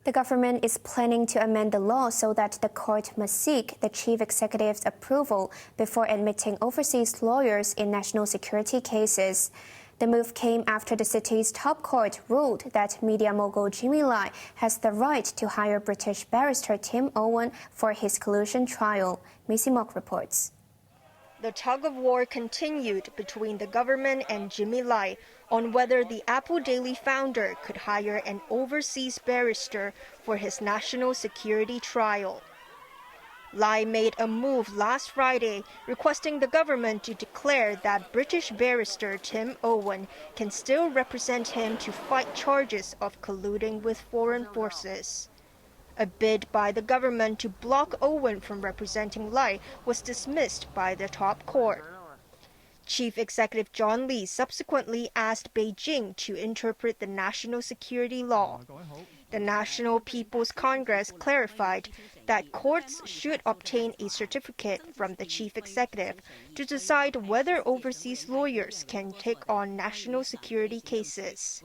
The government is planning to amend the law so that the court must seek the chief executive's approval before admitting overseas lawyers in national security cases. The move came after the city's top court ruled that media mogul Jimmy Lai has the right to hire British barrister Tim Owen for his collusion trial. Macy Mock reports. The tug-of-war continued between the government and Jimmy Lai on whether the Apple Daily founder could hire an overseas barrister for his national security trial. Lai made a move last Friday requesting the government to declare that British barrister Tim Owen can still represent him to fight charges of colluding with foreign forces. A bid by the government to block Owen from representing Lai was dismissed by the top court. Chief Executive John Lee subsequently asked Beijing to interpret the national security law. The National People's Congress clarified that courts should obtain a certificate from the chief executive to decide whether overseas lawyers can take on national security cases.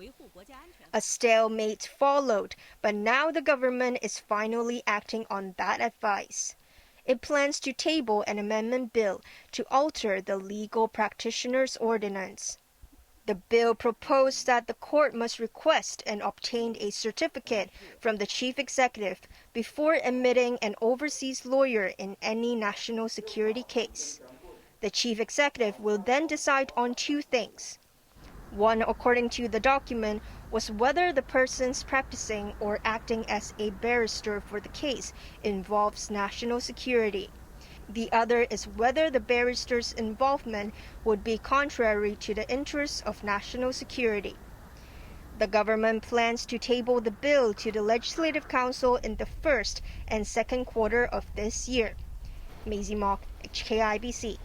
A stalemate followed, but now the government is finally acting on that advice. It plans to table an amendment bill to alter the legal practitioners' ordinance. The bill proposed that the court must request and obtain a certificate from the chief executive before admitting an overseas lawyer in any national security case. The chief executive will then decide on two things. One, according to the document, was whether the persons practicing or acting as a barrister for the case involves national security. The other is whether the barrister's involvement would be contrary to the interests of national security. The government plans to table the bill to the Legislative Council in the first and second quarter of this year. Macy Mock, HKIBC.